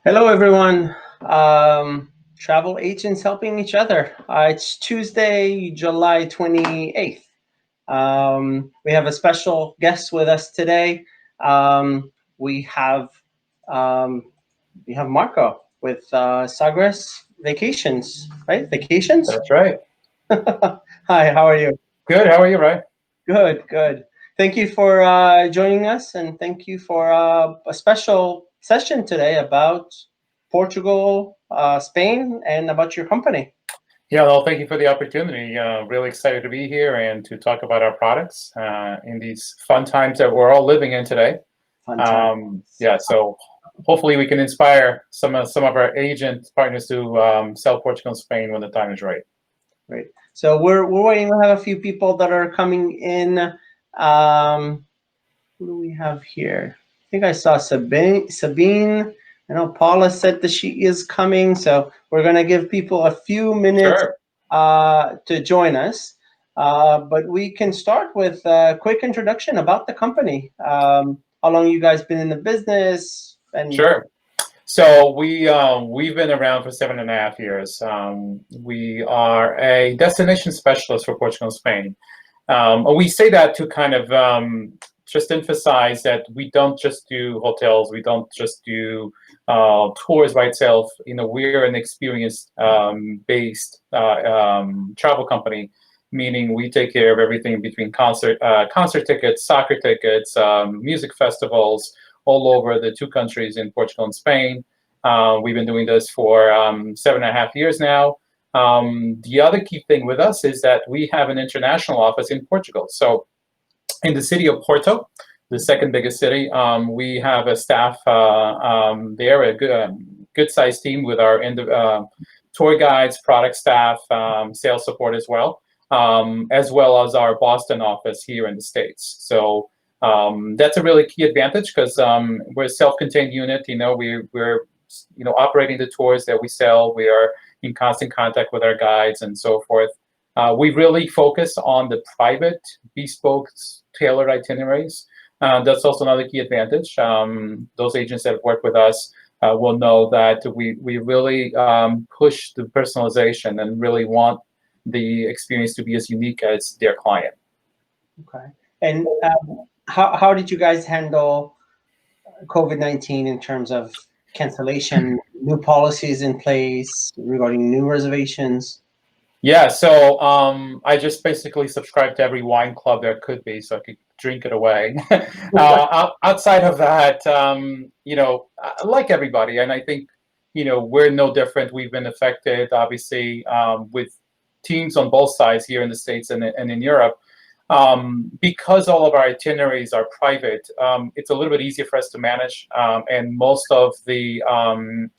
Hello, everyone. Travel agents helping each other. It's Tuesday, July 28th. We have a special guest with us today. Um, we have um, we have Marco with Sagres Vacations, right? Vacations. That's right. Hi, how are you? Good. How are you, Ryan? Good, good. Thank you for joining us, and thank you for a special session today about Portugal, Spain, and about your company. Yeah, well, thank you for the opportunity. Really excited to be here and to talk about our products in these fun times that we're all living in today. Fun time. Yeah, so hopefully we can inspire some of our agent partners to sell Portugal and Spain when the time is right. Great. So we're waiting. We have a few people that are coming in. Who do we have here? I think I saw Sabine. Sabine. I know Paula said that she is coming. So we're gonna give people a few minutes Sure. to join us. But we can start with a quick introduction about the company. How long you guys been in the business? And Sure. So we've been around for 7.5 years. We are a destination specialist for Portugal and Spain. We say that to kind of just emphasize that we don't just do hotels, we don't just do tours by itself. We're an experience based travel company, meaning we take care of everything between concert tickets, soccer tickets, music festivals all over the two countries in Portugal and Spain. We've been doing this for 7.5 years now. The other key thing with us is that we have an international office in Portugal. So in the city of Porto, the second biggest city, we have a staff there, a good sized team with our tour guides, product staff, sales support as well as our Boston office here in the States. So that's a really key advantage because we're a self-contained unit. We're operating the tours that we sell. We are in constant contact with our guides and so forth. We really focus on the private, bespoke, tailored itineraries. That's also another key advantage. Those agents that work with us will know that we really push the personalization and really want the experience to be as unique as their client. okay. And how did you guys handle COVID-19 in terms of cancellation, new policies in place regarding new reservations? Yeah, so I just basically subscribed to every wine club there could be, so I could drink it away. Outside of that, like everybody, and I think we're no different. We've been affected, obviously, with teams on both sides here in the States and in Europe. Because all of our itineraries are private, it's a little bit easier for us to manage. And most of the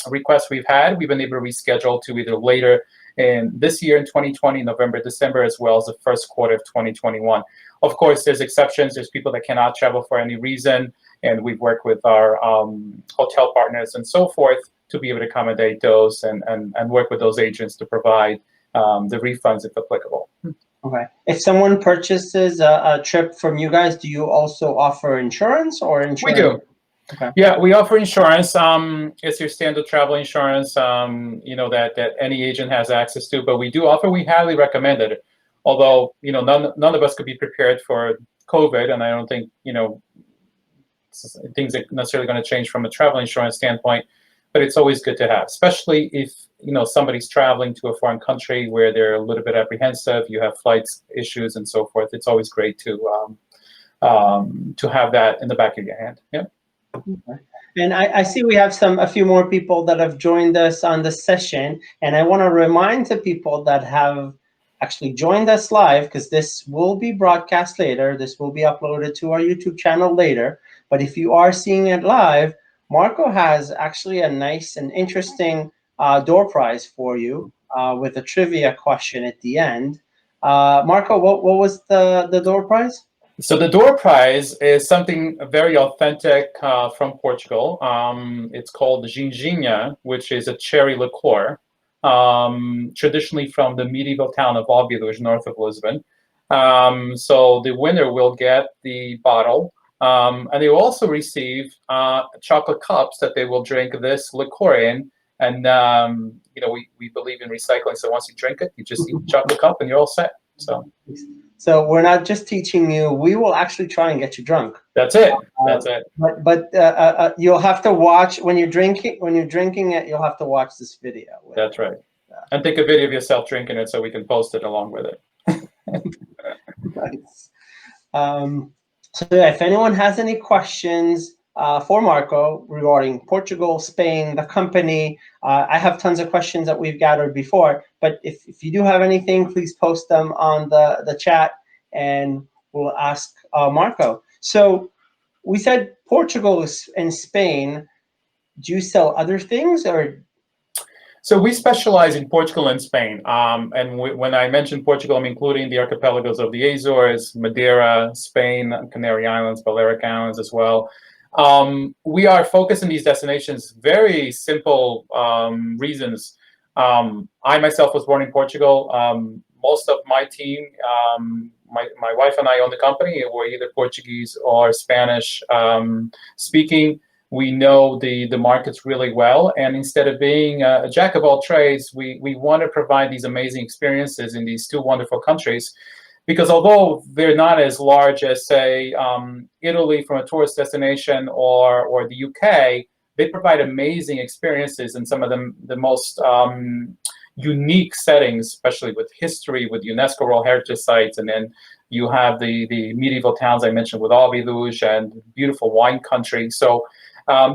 requests we've had, we've been able to reschedule to either later in this year in 2020, November, December, as well as the first quarter of 2021. Of course, there's exceptions. There's people that cannot travel for any reason, and we've worked with our hotel partners and so forth to be able to accommodate those and work with those agents to provide the refunds if applicable. Okay. If someone purchases a trip from you guys, do you also offer insurance or We insurance? do. Okay. Yeah, we offer insurance. It's your standard travel insurance, that any agent has access to. But we highly recommend it. Although, none of us could be prepared for COVID, and I don't think, things are necessarily going to change from a travel insurance standpoint. But it's always good to have, especially if, somebody's traveling to a foreign country where they're a little bit apprehensive, you have flights issues and so forth. It's always great to have that in the back of your hand. Yeah. Okay. And I see we have a few more people that have joined us on the session. And I want to remind the people that have actually joined us live, because this will be broadcast later. This will be uploaded to our YouTube channel later. But if you are seeing it live, Marco has actually a nice and interesting door prize for you with a trivia question at the end. Marco, what was the door prize? So the door prize is something very authentic from Portugal. It's called ginginha, which is a cherry liqueur, traditionally from the medieval town of Óbidos, north of Lisbon. So the winner will get the bottle And they will also receive chocolate cups that they will drink this liqueur in. And we believe in recycling, so once you drink it, you just eat the chocolate cup and you're all set. So we're not just teaching you; we will actually try and get you drunk. That's it. That's it. But you'll have to watch when you're drinking. When you're drinking it, you'll have to watch this video. That's right. And take a video of yourself drinking it so we can post it along with it. Nice. So yeah, if anyone has any questions for Marco regarding Portugal, Spain, the company, I have tons of questions that we've gathered before. But if you do have anything, please post them on the chat, and we'll ask Marco. So we said Portugal and Spain. Do you sell other things or? So we specialize in Portugal and Spain. And when I mention Portugal, I'm including the archipelagos of the Azores, Madeira, Spain, Canary Islands, Balearic Islands as well. We are focused in these destinations, very simple reasons. I myself was born in Portugal. Most of my team, my wife and I own the company. We're either Portuguese or Spanish speaking. We know the markets really well, and instead of being a jack of all trades, we want to provide these amazing experiences in these two wonderful countries, because although they're not as large as, say, Italy from a tourist destination or the UK, they provide amazing experiences in some of the most unique settings, especially with history, with UNESCO World Heritage Sites, and then you have the medieval towns I mentioned with Albiluge and beautiful wine country. So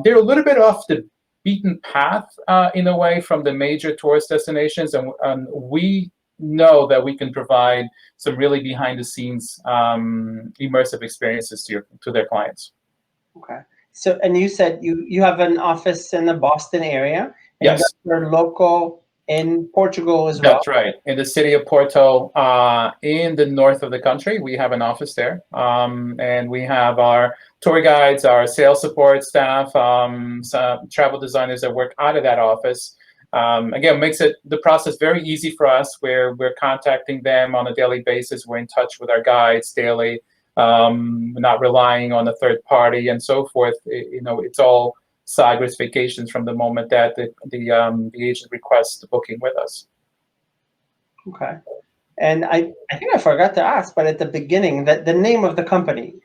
they're a little bit off the beaten path in a way from the major tourist destinations, and we know that we can provide some really behind-the-scenes immersive experiences to their clients. Okay. So, and you said you have an office in the Boston area. And yes. You're local in Portugal as well. That's right. In the city of Porto, in the north of the country, we have an office there. And we have our tour guides, our sales support staff, some travel designers that work out of that office. Again, makes the process very easy for us, where we're contacting them on a daily basis. We're in touch with our guides daily, not relying on a third party and so forth. It's all Sagres Vacations from the moment that the agent requests the booking with us. Okay. And I think I forgot to ask, but at the beginning, the name of the company.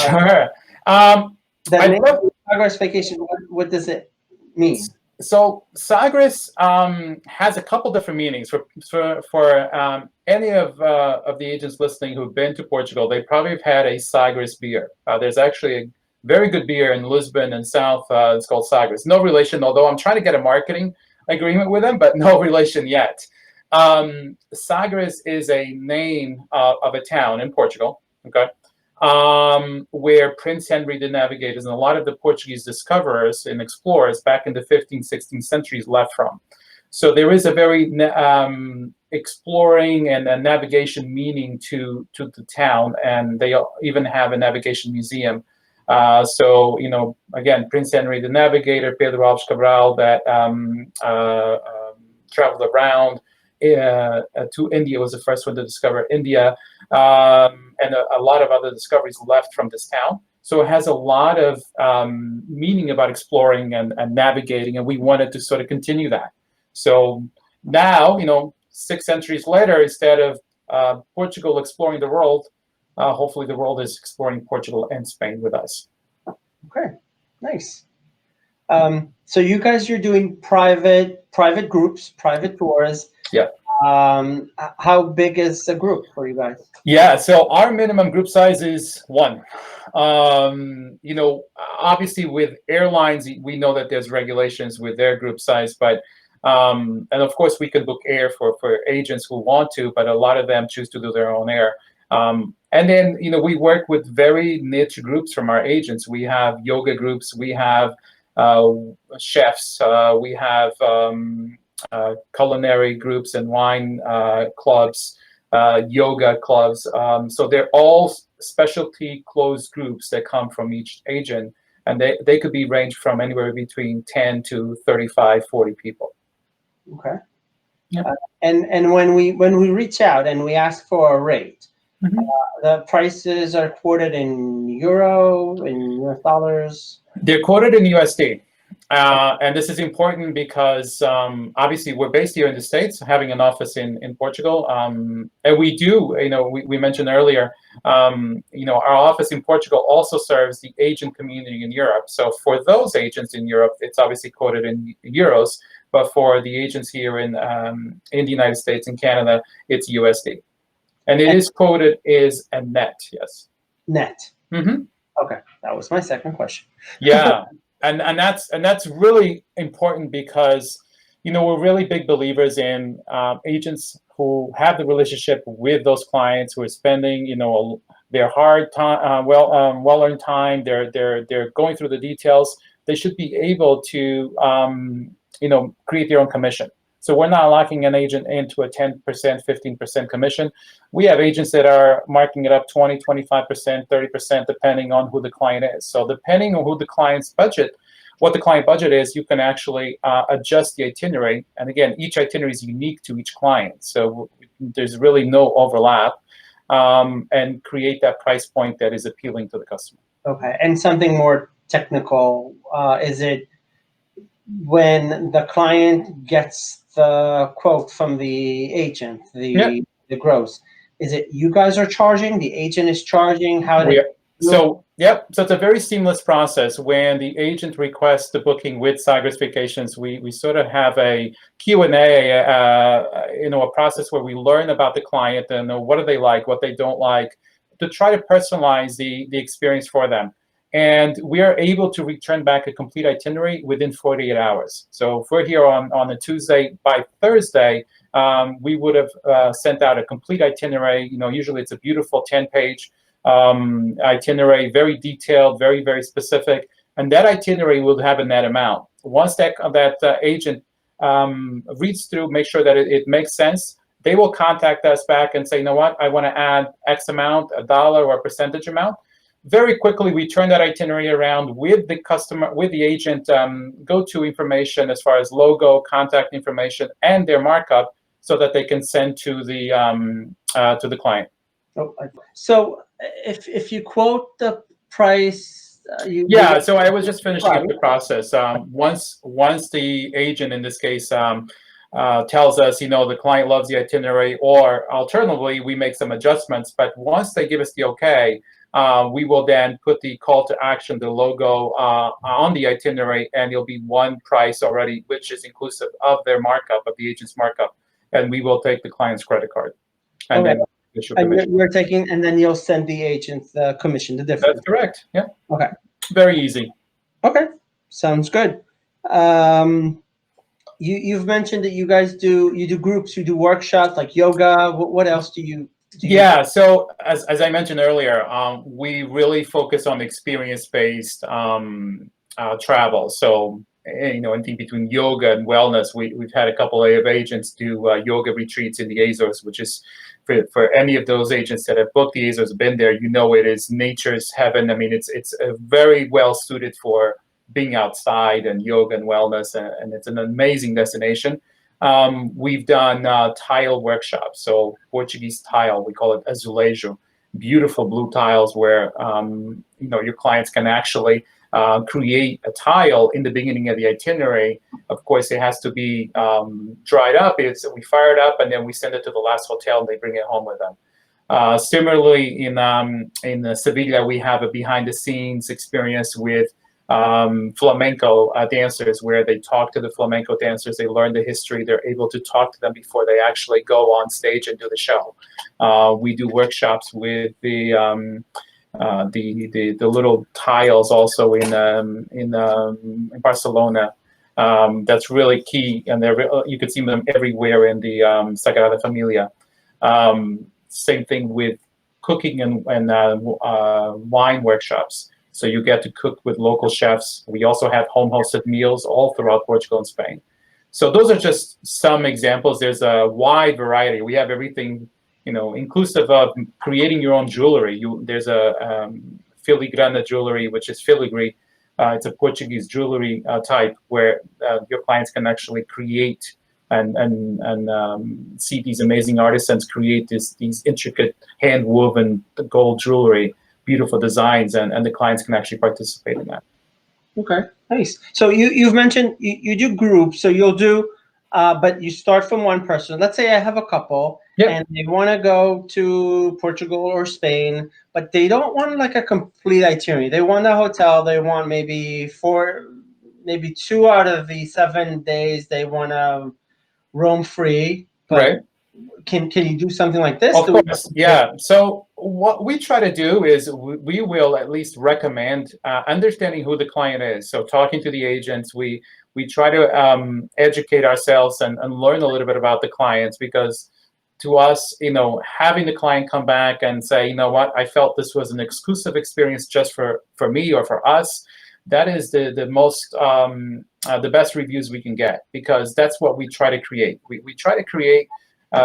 Sure. The name of Sagres Vacation, what does it mean? So Sagres has a couple different meanings. For any of the agents listening who've been to Portugal, they probably have had a Sagres beer. There's actually a very good beer in Lisbon and South. It's called Sagres. No relation, although I'm trying to get a marketing agreement with them, but no relation yet. Sagres is a name of a town in Portugal, okay, where Prince Henry the Navigators and a lot of the Portuguese discoverers and explorers back in the 15th, 16th centuries left from. So there is a very exploring and a navigation meaning to the town, and they even have a navigation museum. So, again, Prince Henry the Navigator, Pedro Alves Cabral, that traveled around to India, was the first one to discover India, and a lot of other discoveries left from this town. So it has a lot of meaning about exploring and navigating, and we wanted to sort of continue that. So now, 6 centuries later, instead of Portugal exploring the world, hopefully the world is exploring Portugal and Spain with us. Okay, nice. So you guys are doing private groups, private tours. Yeah. How big is a group for you guys? Yeah, so our minimum group size is 1. Obviously with airlines, we know that there's regulations with their group size, but and of course we can book air for agents who want to, but a lot of them choose to do their own air. And then, we work with very niche groups from our agents. We have yoga groups, we have chefs, we have culinary groups and wine clubs, yoga clubs. So they're all specialty closed groups that come from each agent, and they could be ranged from anywhere between 10 to 35, 40 people. Okay. Yeah. And when we reach out and we ask for a rate, Mhm. The prices are quoted in euro, in US dollars. They're quoted in USD. And this is important because obviously we're based here in the States, having an office in Portugal. And we do, we mentioned earlier, our office in Portugal also serves the agent community in Europe. So for those agents in Europe, it's obviously quoted in euros. But for the agents here in the United States and Canada, it's USD. And it is quoted as a net, yes. Net. Mm-hmm. Okay, that was my second question. Yeah, and that's really important because we're really big believers in agents who have the relationship with those clients who are spending their hard time, well-earned time. They're going through the details. They should be able to create their own commission. So we're not locking an agent into a 10%, 15% commission. We have agents that are marking it up 20, 25%, 30%, depending on who the client is. So depending on who the client's budget, what the client budget is, you can actually adjust the itinerary. And again, each itinerary is unique to each client. So there's really no overlap, and create that price point that is appealing to the customer. Okay, and something more technical, is it when the client gets the quote from the agent, Yeah. the gross, is it you guys are charging, the agent is charging? How We did are, so so it's a very seamless process. When the agent requests the booking with Sagres Vacations, we sort of have a Q&A, a process where we learn about the client and know what do they like, what they don't like, to try to personalize the experience for them. And we are able to return back a complete itinerary within 48 hours. So if we're here on a Tuesday, by Thursday, we would have sent out a complete itinerary. Usually it's a beautiful 10-page itinerary, very detailed, very, very specific. And that itinerary will have a net amount. Once that agent reads through, make sure that it makes sense, they will contact us back and say, you know what, I want to add X amount, a dollar or a percentage amount. Very quickly, we turn that itinerary around with the customer, with the agent, go-to information as far as logo, contact information, and their markup, so that they can send to the client. So if you quote the price, Yeah, so I was just finishing up the process. Once the agent, in this case, tells us, the client loves the itinerary, or alternatively, we make some adjustments. But once they give us the okay, we will then put the call to action, the logo, on the itinerary, and it'll be one price already, which is inclusive of their markup, of the agent's markup, and we will take the client's credit card, and then issue commission. You're taking, and then you'll send the agent the commission, the difference. That's correct. Yeah. Okay. Very easy. Okay, sounds good. You've mentioned that you guys do groups, you do workshops like yoga. What else do you do? Yeah, so as I mentioned earlier, we really focus on experience-based travel. So anything between yoga and wellness. We've had a couple of agents do yoga retreats in the Azores, which is for any of those agents that have booked the Azores, been there, it is nature's heaven. I mean, it's very well suited for being outside and yoga and wellness, and it's an amazing destination. We've done tile workshops, so Portuguese tile, we call it azulejo, beautiful blue tiles where your clients can actually create a tile in the beginning of the itinerary. Of course, it has to be dried up. We fire it up and then we send it to the last hotel and they bring it home with them. Similarly, in Sevilla, we have a behind-the-scenes experience with flamenco dancers, where they talk to the flamenco dancers, they learn the history, they're able to talk to them before they actually go on stage and do the show. We do workshops with the little tiles also in Barcelona. That's really key, and you can see them everywhere in the Sagrada Familia. Same thing with cooking and wine workshops. So you get to cook with local chefs. We also have home-hosted meals all throughout Portugal and Spain. So those are just some examples. There's a wide variety. We have everything, inclusive of creating your own jewelry. There's a filigrana jewelry, which is filigree. It's a Portuguese jewelry type where your clients can actually create and see these amazing artisans create these intricate hand woven gold jewelry, beautiful designs, and the clients can actually participate in that. Okay, nice. So you've mentioned you do groups, so you'll do, but you start from one person. Let's say I have a couple Yep. and they want to go to Portugal or Spain, but they don't want like a complete itinerary. They want a hotel. They want maybe maybe 2 out of the 7 days they want to roam free. But Right. can you do something like this? Of course, yeah. So what we try to do is we will at least recommend understanding who the client is. So talking to the agents, we try to educate ourselves and learn a little bit about the clients, because to us, having the client come back and say, you know what, I felt this was an exclusive experience just for me or for us. That is the most the best reviews we can get, because that's what we try to create. We try to create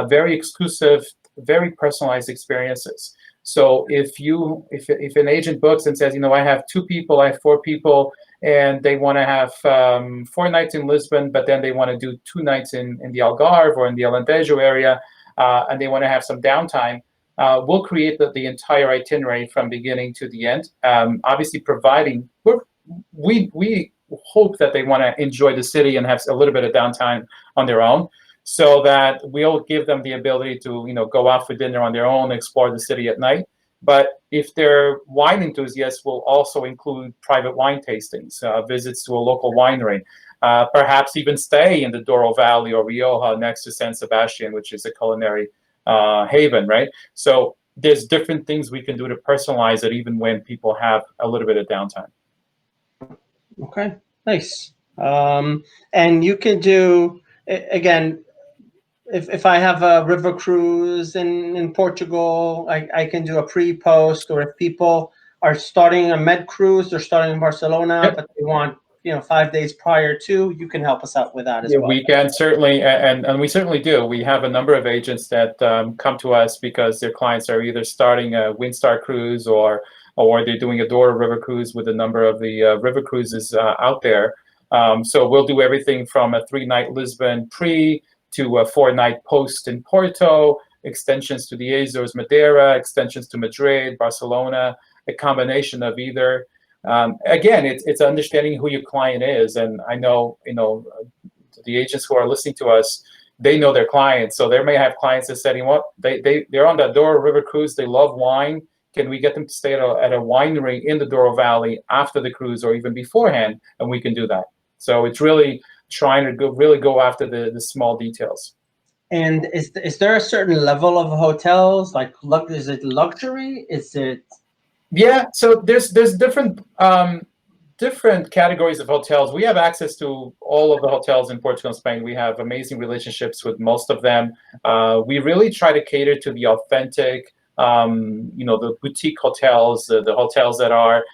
very exclusive, very personalized experiences. So if an agent books and says, I have 2 people, I have 4 people, and they want to have 4 nights in Lisbon, but then they want to do 2 nights in the Algarve or in the Alentejo area, and they want to have some downtime, we'll create the entire itinerary from beginning to the end. Obviously, providing we hope that they want to enjoy the city and have a little bit of downtime on their own, so that we'll give them the ability to go out for dinner on their own, explore the city at night. But if they're wine enthusiasts, we'll also include private wine tastings, visits to a local winery, perhaps even stay in the Douro Valley or Rioja next to San Sebastian, which is a culinary haven, right? So there's different things we can do to personalize it, even when people have a little bit of downtime. Okay, nice. And you can do, again, if I have a river cruise in Portugal, I can do a pre-post, or if people are starting a med cruise, they're starting in Barcelona, Yep. but they want 5 days prior to, you can help us out with that as well. We can certainly, and we certainly do. We have a number of agents that come to us because their clients are either starting a Windstar cruise or they're doing a Douro River cruise with a number of the river cruises out there. So we'll do everything from a 3-night Lisbon pre to a 4-night post in Porto, extensions to the Azores, Madeira, extensions to Madrid, Barcelona, a combination of either. Again, it's understanding who your client is, and I know the agents who are listening to us, they know their clients. So they may have clients that said, they're on that Douro River cruise, they love wine. Can we get them to stay at a winery in the Douro Valley after the cruise or even beforehand? And we can do that. So it's really trying to go after the small details. And is there a certain level of hotels? Like, is it luxury? Is it? Yeah, so there's different categories of hotels. We have access to all of the hotels in Portugal and Spain. We have amazing relationships with most of them. We really try to cater to the authentic, the boutique hotels, the hotels that are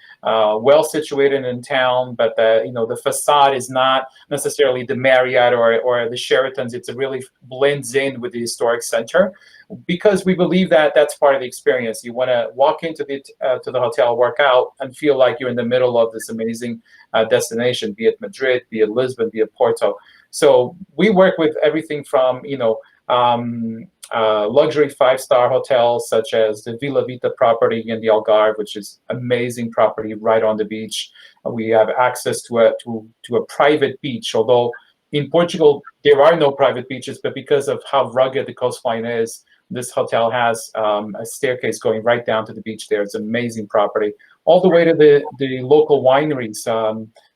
well situated in town, but the facade is not necessarily the Marriott or the Sheratons. It really blends in with the historic center, because we believe that that's part of the experience. You want to walk into the hotel, work out, and feel like you're in the middle of this amazing destination, be it Madrid, be it Lisbon, be it Porto. So we work with everything from luxury 5-star hotels such as the Villa Vita property in the Algarve, which is amazing property right on the beach. We have access to a private beach, although in Portugal there are no private beaches, but because of how rugged the coastline is, this hotel has a staircase going right down to the beach there. It's an amazing property, all the way to the local wineries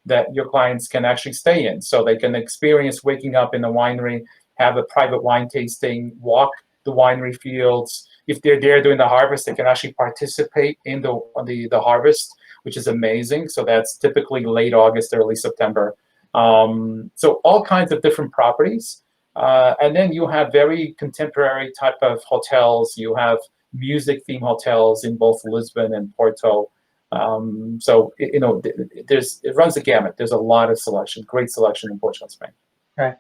that your clients can actually stay in. So they can experience waking up in a winery, have a private wine tasting, walk the winery fields. If they're there during the harvest, they can actually participate in the harvest, which is amazing. So that's typically late August, early September. So all kinds of different properties. And then you have very contemporary type of hotels. You have music theme hotels in both Lisbon and Porto. So it runs the gamut. There's a lot of selection, great selection in Portugal and Spain. Okay.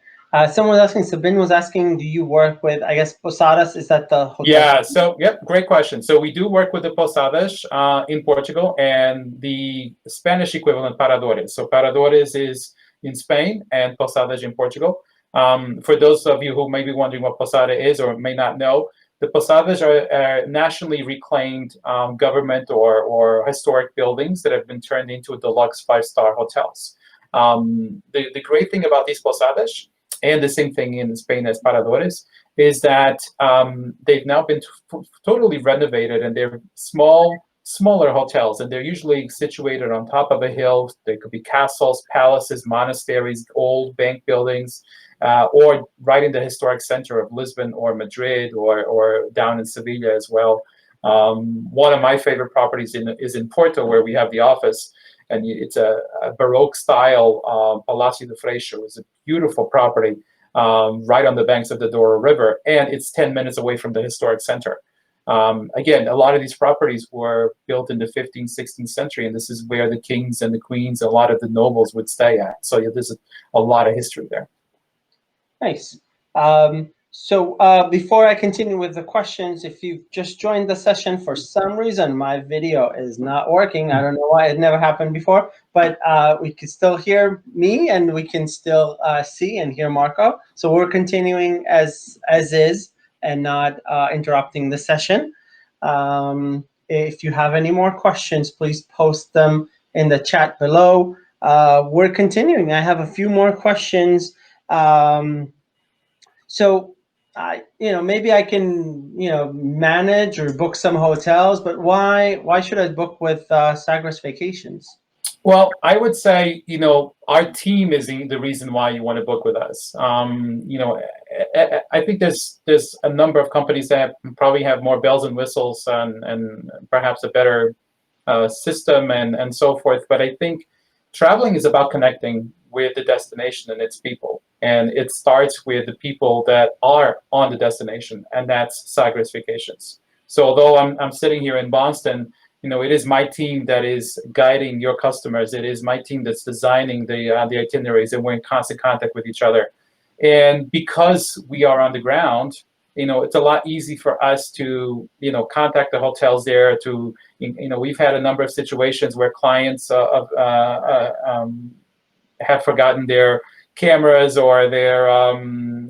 Someone was asking, Sabine was asking, do you work with, I guess, Posadas? Is that the hotel? Yeah, so, yep, great question. So we do work with the Posadas in Portugal and the Spanish equivalent Paradores. So Paradores is in Spain and Posadas in Portugal. For those of you who may be wondering what posada is or may not know, the posadas are nationally reclaimed government or historic buildings that have been turned into deluxe five-star hotels. The great thing about these posadas, and the same thing in Spain as paradores, is that they've now been totally renovated, and they're smaller hotels, and they're usually situated on top of a hill. They could be castles, palaces, monasteries, old bank buildings, or right in the historic center of Lisbon or Madrid, or down in Sevilla as well. One of my favorite properties is in Porto, where we have the office, and it's a Baroque style Palacio de Freixo. It's a beautiful property right on the banks of the Douro River, and it's 10 minutes away from the historic center. Again, a lot of these properties were built in the 15th, 16th century, and this is where the kings and the queens, a lot of the nobles would stay at. So yeah, there's a lot of history there. Nice. So before I continue with the questions, if you've just joined the session, for some reason my video is not working. I don't know why. It never happened before, but we can still hear me, and we can still see and hear Marco. So we're continuing as is, and not interrupting the session. If you have any more questions, please post them in the chat below. We're continuing. I have a few more questions. So maybe I can, manage or book some hotels, but why should I book with Sagres Vacations? Well, I would say, our team is the reason why you want to book with us. I think there's a number of companies that probably have more bells and whistles and perhaps a better system and so forth. But I think traveling is about connecting with the destination and its people. And it starts with the people that are on the destination, and that's Sagres Vacations. So although I'm sitting here in Boston, it is my team that is guiding your customers. It is my team that's designing the itineraries, and we're in constant contact with each other. And because we are on the ground, it's a lot easy for us to, contact the hotels there. We've had a number of situations where clients have forgotten their cameras or their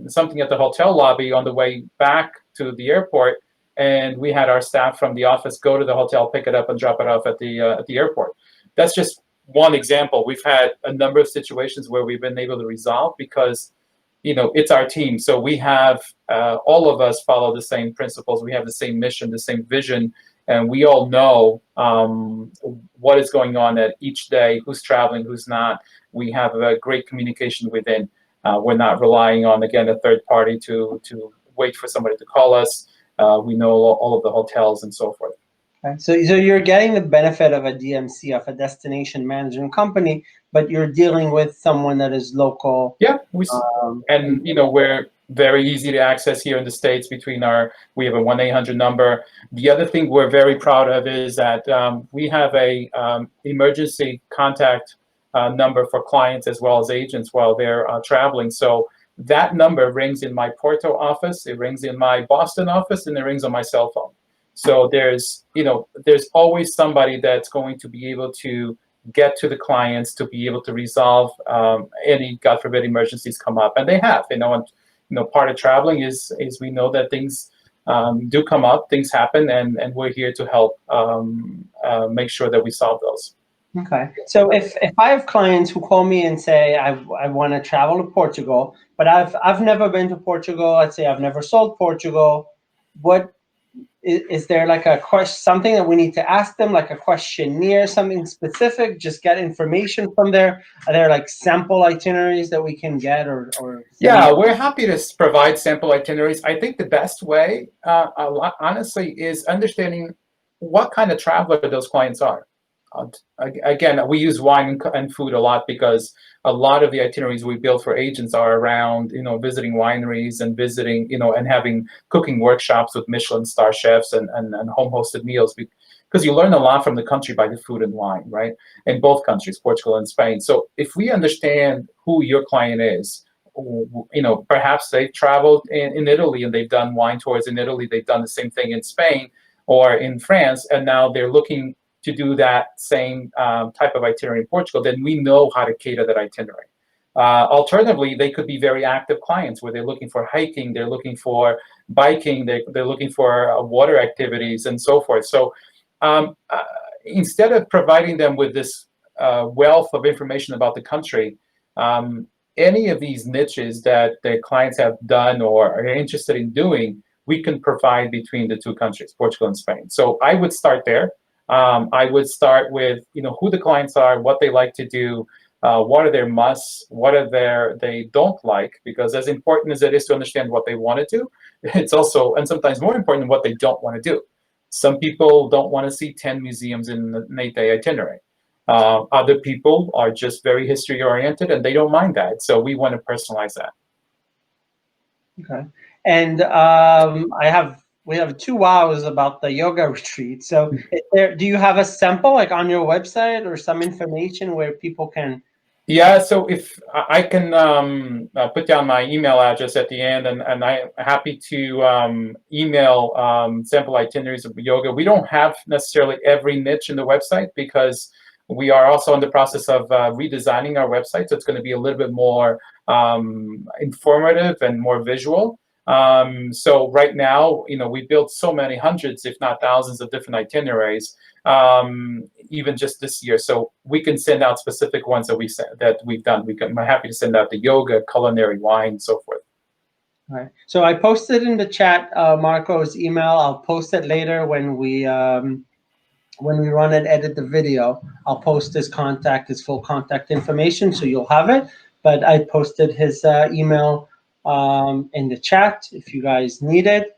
something at the hotel lobby on the way back to the airport, and we had our staff from the office go to the hotel, pick it up, and drop it off at the airport. That's just one example. We've had a number of situations where we've been able to resolve because it's our team. So we have all of us follow the same principles. We have the same mission, the same vision, and we all know what is going on at each day, who's traveling, who's not. We have a great communication within. We're not relying on, again, a third party to wait for somebody to call us. We know all of the hotels and so forth. Okay. So you're getting the benefit of a DMC, of a destination management company, but you're dealing with someone that is local. Yeah, we're very easy to access here in the States. We have a 1-800 number. The other thing we're very proud of is that we have a emergency contact number for clients as well as agents while they're traveling. So that number rings in my Porto office, it rings in my Boston office, and it rings on my cell phone. So there's always somebody that's going to be able to get to the clients, to be able to resolve any, God forbid, emergencies come up, and they have. And part of traveling is we know that things do come up, things happen, and we're here to help make sure that we solve those. Okay. So if I have clients who call me and say I want to travel to Portugal, but I've never been to Portugal, let's say I've never sold Portugal, what is there like a question, something that we need to ask them, like a questionnaire, something specific, just get information from there? Are there like sample itineraries that we can get or Yeah, we're happy to provide sample itineraries. I think the best way, honestly, is understanding what kind of traveler those clients are. Again, we use wine and food a lot because a lot of the itineraries we build for agents are around, visiting wineries and visiting, and having cooking workshops with Michelin star chefs and home hosted meals, because you learn a lot from the country by the food and wine, right? In both countries, Portugal and Spain. So if we understand who your client is, perhaps they've traveled in Italy and they've done wine tours in Italy, they've done the same thing in Spain or in France, and now they're looking to do that same type of itinerary in Portugal, then we know how to cater that itinerary. Alternatively, they could be very active clients where they're looking for hiking, they're looking for biking, they're looking for water activities and so forth. So instead of providing them with this wealth of information about the country, any of these niches that the clients have done or are interested in doing, we can provide between the two countries, Portugal and Spain. So I would start there. I would start with who the clients are, what they like to do, what are their musts, what are they don't like, because as important as it is to understand what they want to do, it's also, and sometimes more important, what they don't want to do. Some people don't want to see 10 museums in an 8-day itinerary. Other people are just very history oriented and they don't mind that. So we want to personalize that. Okay. And we have 2 hours about the yoga retreat. So do you have a sample like on your website or some information where people can? Yeah, so if I can put down my email address at the end, and I'm happy to email sample itineraries of yoga. We don't have necessarily every niche in the website because we are also in the process of redesigning our website. So it's going to be a little bit more informative and more visual. So right now, we built so many hundreds, if not thousands, of different itineraries, even just this year. So we can send out specific ones that we've done. I'm happy to send out the yoga, culinary, wine, and so forth. All right. So I posted in the chat Marco's email. I'll post it later when we run and edit the video. I'll post his full contact information, so you'll have it. But I posted his email in the chat if you guys need it.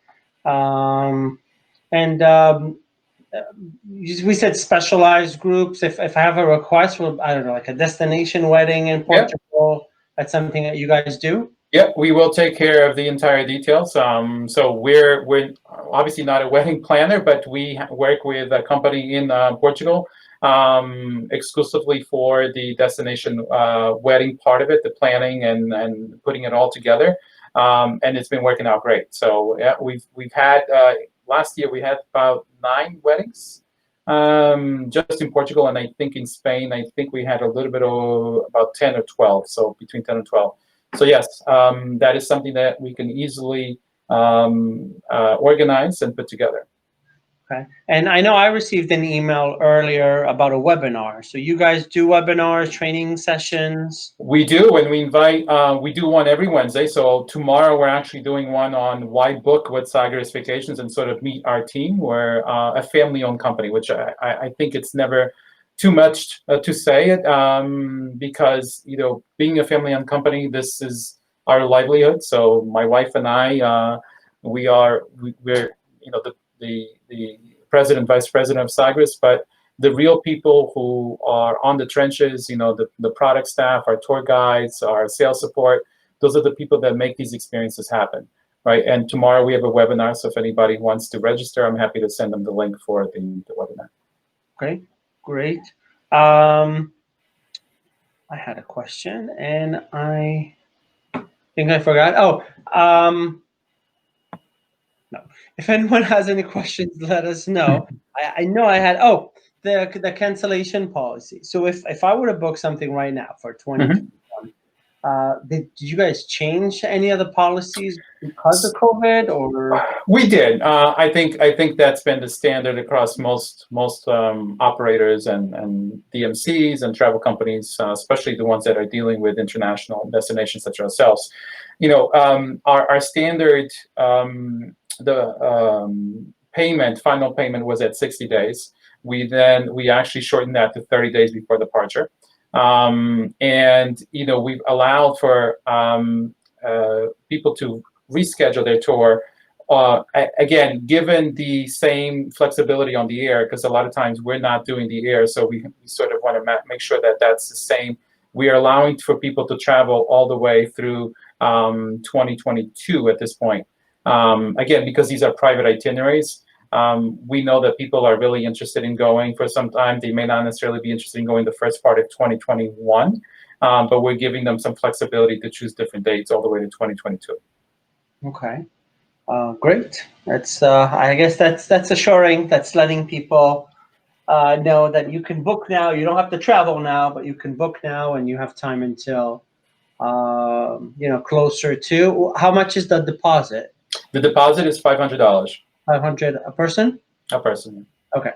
We said specialized groups. If I have a request for, I don't know, like a destination wedding in Portugal, that's something that you guys do? Yep, we will take care of the entire details. So we're obviously not a wedding planner, but we work with a company in Portugal exclusively for the destination wedding part of it, the planning and putting it all together. And it's been working out great. So yeah, we've had last year we had about 9 weddings just in Portugal, and I think in Spain I think we had a little bit of about 10 or 12. So between 10 and 12. So yes, that is something that we can easily organize and put together. Okay. And I know I received an email earlier about a webinar. So you guys do webinars, training sessions? We do, and we invite, we do one every Wednesday. So tomorrow we're actually doing one on why book with Sagres Vacations and sort of meet our team. We're a family-owned company, which I think it's never too much to say it because, being a family-owned company, this is our livelihood. So my wife and I, we're the president, vice president of Sagres, but the real people who are on the trenches, the product staff, our tour guides, our sales support, those are the people that make these experiences happen, right? And tomorrow we have a webinar, so if anybody wants to register, I'm happy to send them the link for the webinar. Okay, great. I had a question and I think I forgot. No. If anyone has any questions, let us know. I know I had, the cancellation policy. So if I were to book something right now for 2021, did you guys change any of the policies because of COVID, or? We did. I think that's been the standard across most operators and DMCs and travel companies, especially the ones that are dealing with international destinations such as ourselves. Our standard, final payment was at 60 days. We actually shortened that to 30 days before departure. And we've allowed for people to reschedule their tour. Again, given the same flexibility on the air, because a lot of times we're not doing the air, so we sort of want to make sure that that's the same. We are allowing for people to travel all the way through 2022 at this point. Again, because these are private itineraries, we know that people are really interested in going for some time. They may not necessarily be interested in going the first part of 2021, but we're giving them some flexibility to choose different dates all the way to 2022. Okay, great. That's I guess that's assuring. That's letting people know that you can book now. You don't have to travel now, but you can book now, and you have time until closer to. How much is the deposit? The deposit is $500 500 a person? a person. Okay.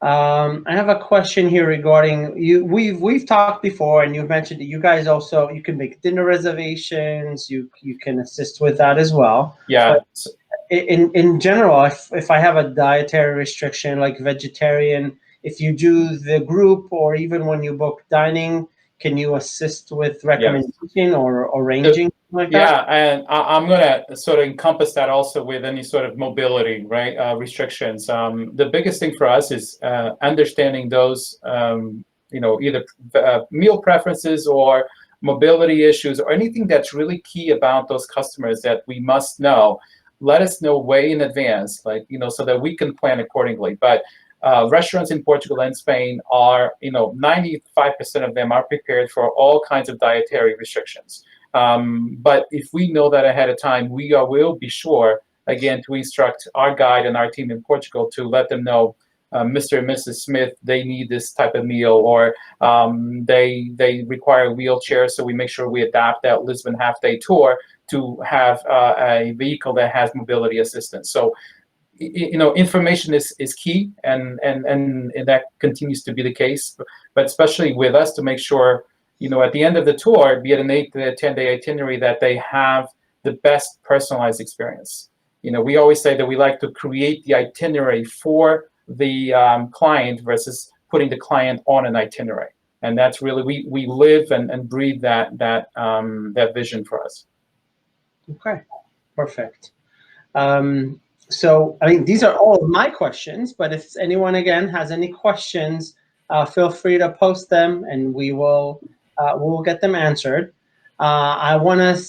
I have a question here regarding you. We've talked before, and you've mentioned that you guys also you can make dinner reservations. You can assist with that as well. Yeah. But in general, if I have a dietary restriction like vegetarian, if you do the group or even when you book dining, can you assist with Yes. recommendation or arranging like that? Yeah, and I'm going to sort of encompass that also with any sort of mobility, right, restrictions. The biggest thing for us is understanding those, either meal preferences or mobility issues or anything that's really key about those customers that we must know. Let us know way in advance, so that we can plan accordingly. But restaurants in Portugal and Spain are, 95% of them are prepared for all kinds of dietary restrictions. But if we know that ahead of time, will be sure, again, to instruct our guide and our team in Portugal to let them know, Mr. and Mrs. Smith, they need this type of meal, or they require a wheelchair, so we make sure we adapt that Lisbon half-day tour to have a vehicle that has mobility assistance. So, information is key, and that continues to be the case, but especially with us to make sure, at the end of the tour, be it an 8 to 10-day itinerary, that they have the best personalized experience. We always say that we like to create the itinerary for the client versus putting the client on an itinerary. And that's really, we live and breathe that vision for us. Okay, perfect. So, I mean, these are all of my questions, but if anyone again has any questions, feel free to post them, and we'll get them answered. I want to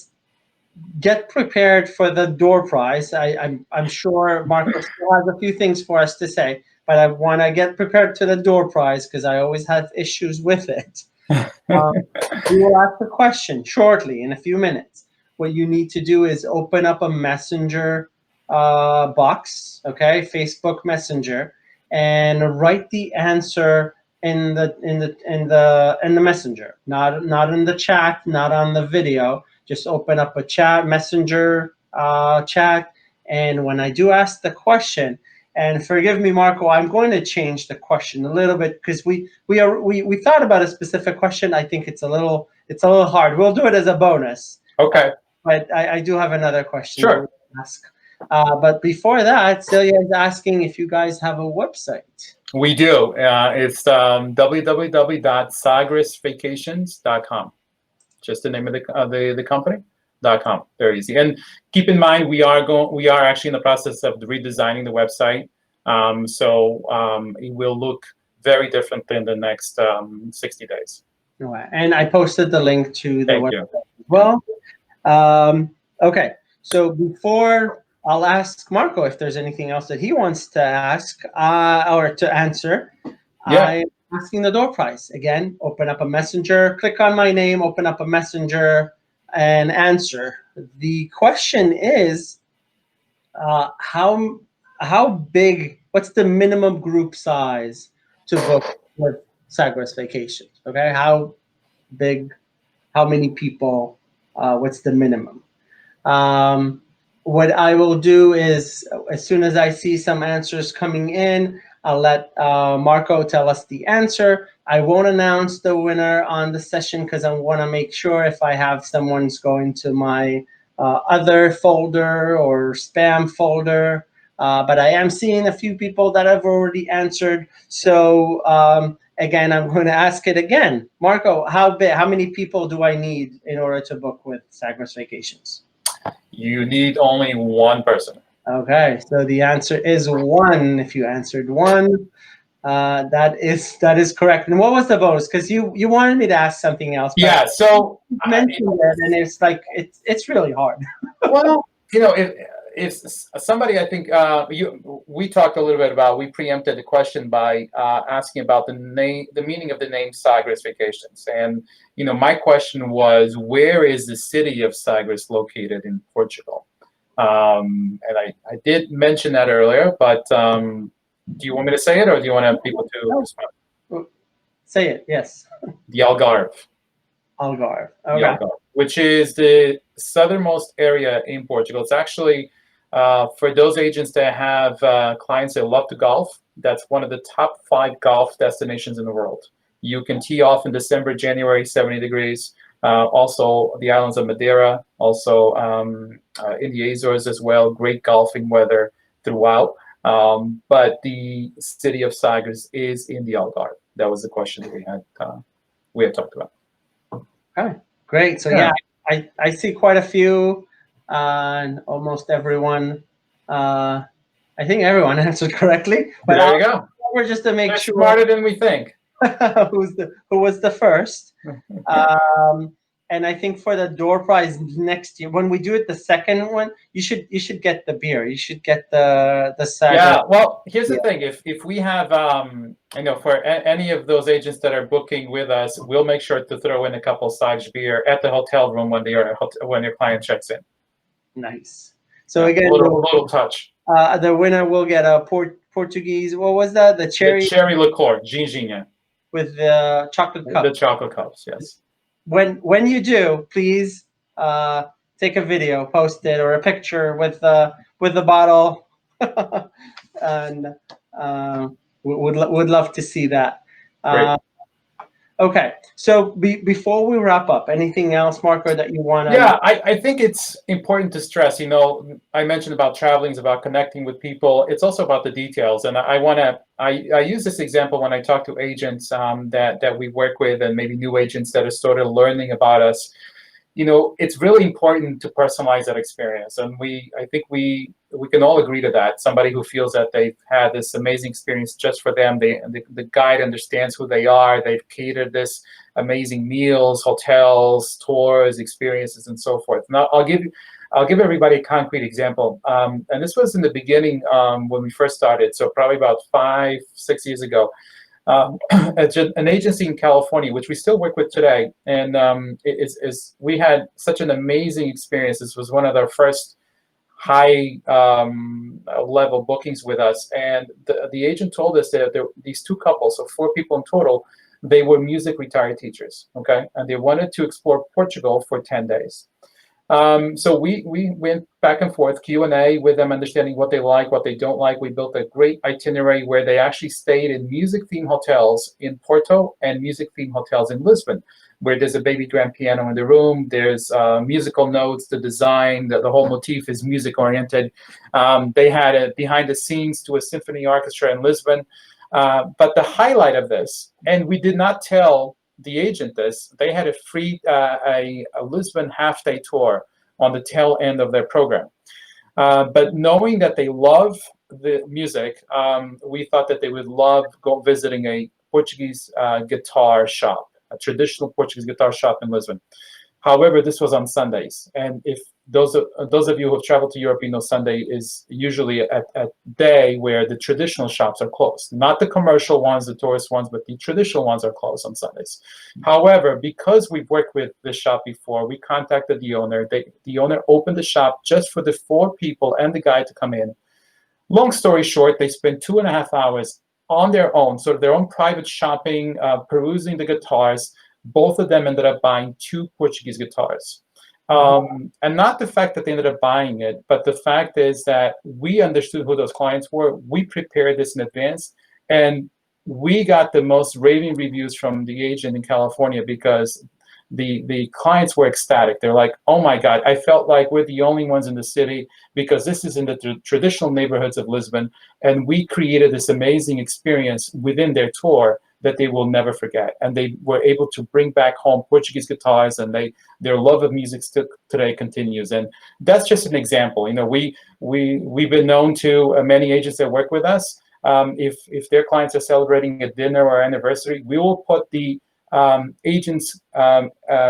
get prepared for the door prize. I'm sure Marco still has a few things for us to say, but I want to get prepared to the door prize because I always have issues with it. We will ask the question shortly in a few minutes. What you need to do is open up a messenger box, okay, Facebook Messenger, and write the answer in the messenger, not in the chat, not on the video. Just open up a chat messenger chat, and when I do ask the question, and forgive me, Marco, I'm going to change the question a little bit because we thought about a specific question. I think it's a little hard. We'll do it as a bonus. Okay. But I do have another question that Sure. we'll ask. But before that, Celia is asking if you guys have a website. We do. It's www.sagresvacations.com. Just the name of the company.com. Very easy. And keep in mind, we are actually in the process of redesigning the website. So it will look very different in the next 60 days. And I posted the link to the Thank website you. as well. Okay, so before I'll ask Marco if there's anything else that he wants to ask or to answer. Yeah. I'm asking the door prize. Again, open up a messenger, click on my name, open up a messenger, and answer. The question is, how big, what's the minimum group size to book with Sagres Vacations? Okay, how big, how many people, what's the minimum? What I will do is, as soon as I see some answers coming in, I'll let Marco tell us the answer. I won't announce the winner on the session because I want to make sure if I have someone's going to my other folder or spam folder. But I am seeing a few people that have already answered. So again, I'm going to ask it again. Marco, how many people do I need in order to book with Sagres Vacations? You need only one person. Okay, so the answer is one. If you answered one, that is correct. And what was the bonus? Because you wanted me to ask something else. But Yeah. So you mentioned it, and it's like it's really hard. Well, if somebody, I think we talked a little bit about, we preempted the question by asking about the meaning of the name Sagres Vacations, and my question was, where is the city of Sagres located in Portugal? And I did mention that earlier, but do you want me to say it, or do you want to have people to respond? Say it. Yes. The Algarve. Algarve. The Okay. Algarve, which is the southernmost area in Portugal. It's actually for those agents that have clients that love to golf. That's one of the top 5 golf destinations in the world. You can tee off in December, January, 70 degrees. Also, the islands of Madeira, also in the Azores as well. Great golfing weather throughout. But the city of Sagres is in the Algarve. That was the question that we had talked about. Okay. Great. So Yeah. I see quite a few, and almost everyone. Uh, I think everyone answered correctly, but There you go. we're just to make They're sure smarter than we think. who was the first. Um, and I think for the door prize next year, when we do it the second one, you should get the beer. You should get the Sagres. Yeah, well, here's the Yeah. thing. If we have, for any of those agents that are booking with us, we'll make sure to throw in a couple Sagres beer at the hotel room when when your client checks in. Nice. So Yeah, again, a little touch. the winner will get a Portuguese. What was that? The The cherry cherry liqueur, ginginha, with the chocolate cup. the chocolate cups. Yes. When you do, please take a video, post it, or a picture with the bottle, and would love to see that. Great. Okay, so before we wrap up, anything else, Marco, that you want to? Yeah, I think it's important to stress, I mentioned about traveling is about connecting with people. It's also about the details. And I use this example when I talk to agents that we work with, and maybe new agents that are sort of learning about us. It's really important to personalize that experience. And I think we can all agree to that. Somebody who feels that they've had this amazing experience just for them, the guide understands who they are, they've catered this amazing meals, hotels, tours, experiences, and so forth. Now, I'll give everybody a concrete example. And this was in the beginning when we first started, so probably about 5-6 years ago. An agency in California, which we still work with today, and we had such an amazing experience. This was one of their first high level bookings with us, and the agent told us that these 2 couples, so 4 people in total, they were music retired teachers, okay, and they wanted to explore Portugal for 10 days. So we went back and forth, Q&A with them, understanding what they like, what they don't like. We built a great itinerary where they actually stayed in music-themed hotels in Porto and music-themed hotels in Lisbon, where there's a baby grand piano in the room. There's musical notes, the design, the whole motif is music-oriented. They had a behind the scenes to a symphony orchestra in Lisbon. But the highlight of this, and we did not tell the agent this, they had a free a Lisbon half-day tour on the tail end of their program. But knowing that they love the music, we thought that they would love visiting a Portuguese guitar shop, a traditional Portuguese guitar shop in Lisbon. However, this was on Sundays, and if those of you who have traveled to Europe, Sunday is usually a day where the traditional shops are closed. Not the commercial ones, the tourist ones, but the traditional ones are closed on Sundays. However, because we've worked with this shop before, we contacted the owner. The owner opened the shop just for the 4 people and the guide to come in. Long story short, they spent 2.5 hours on their own, sort of their own private shopping, perusing the guitars. Both of them ended up buying 2 Portuguese guitars. And not the fact that they ended up buying it, but the fact is that we understood who those clients were. We prepared this in advance, and we got the most raving reviews from the agent in California because the clients were ecstatic. They're like, oh my God, I felt like we're the only ones in the city because this is in the traditional neighborhoods of Lisbon, and we created this amazing experience within their tour that they will never forget. And they were able to bring back home Portuguese guitars, and their love of music still today continues. And that's just an example. We've been known to many agents that work with us. If their clients are celebrating a dinner or anniversary, we will put the agent's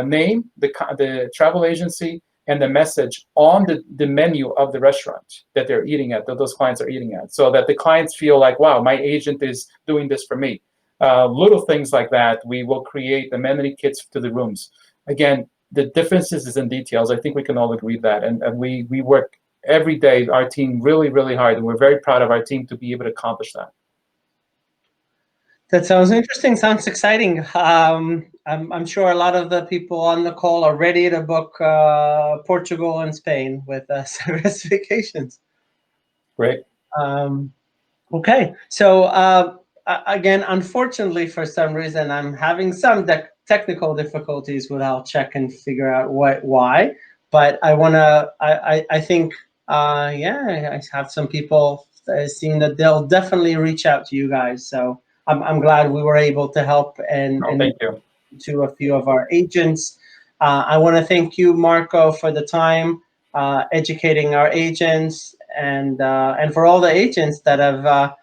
name, the travel agency, and the message on the menu of the restaurant that they're eating at, that those clients are eating at, so that the clients feel like, wow, my agent is doing this for me. Little things like that. We will create amenity kits to the rooms. Again, the differences is in details. I think we can all agree that. And we work every day, our team, really, really hard. And we're very proud of our team to be able to accomplish that. That sounds interesting. Sounds exciting. I'm sure a lot of the people on the call are ready to book Portugal and Spain with Sagres Vacations. Great. Okay, so again, unfortunately, for some reason, I'm having some technical difficulties with I'll check and figure out why. But I want to. I think yeah, I have some people seeing that they'll definitely reach out to you guys. So I'm glad we were able to help and Thank you. to a few of our agents. I want to thank you, Marco, for the time educating our agents and for all the agents that have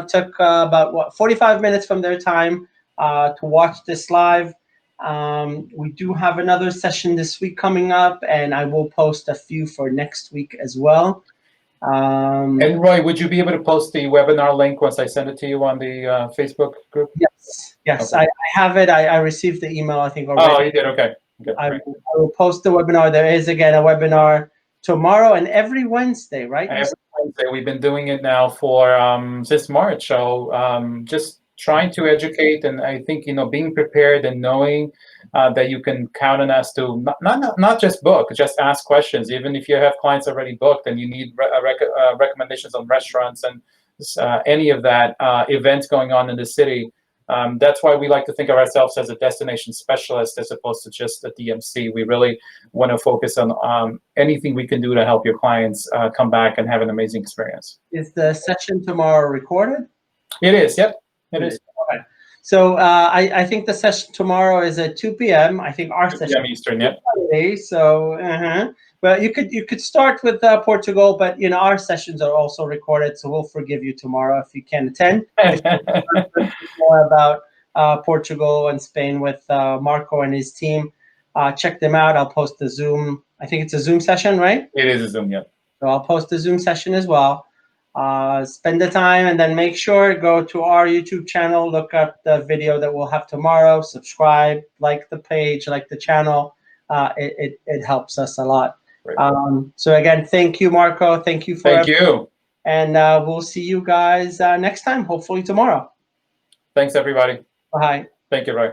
took about 45 minutes from their time to watch this live. We do have another session this week coming up, and I will post a few for next week as well. And Roy, would you be able to post the webinar link once I send it to you on the Facebook group? Yes, Okay. I have it. I received the email, I think, already. Oh, you did? Okay. I will post the webinar. There is, again, a webinar tomorrow and every Wednesday, right? Every Wednesday. We've been doing it now for since March. So just trying to educate, and I think being prepared and knowing that you can count on us to not just book, just ask questions. Even if you have clients already booked and you need recommendations on restaurants and any of that events going on in the city. That's why we like to think of ourselves as a destination specialist as opposed to just a DMC. We really want to focus on anything we can do to help your clients come back and have an amazing experience. Is the session tomorrow recorded? It is, yep, it is. Okay. So I think the session tomorrow is at 2 p.m. I think our 2 session p.m. Eastern, yep. So, well, you could start with Portugal, but our sessions are also recorded, so we'll forgive you tomorrow if you can attend. More about Portugal and Spain with Marco and his team. Check them out. I'll post the Zoom. I think it's a Zoom session, right? It is a Zoom, yeah. So I'll post the Zoom session as well. Spend the time and then make sure go to our YouTube channel, look up the video that we'll have tomorrow, subscribe, like the page, like the channel. It helps us a lot. So again, thank you, Marco. Thank you for Thank you. And we'll see you guys next time, hopefully tomorrow. Thanks, everybody. Bye. Thank you, Roy.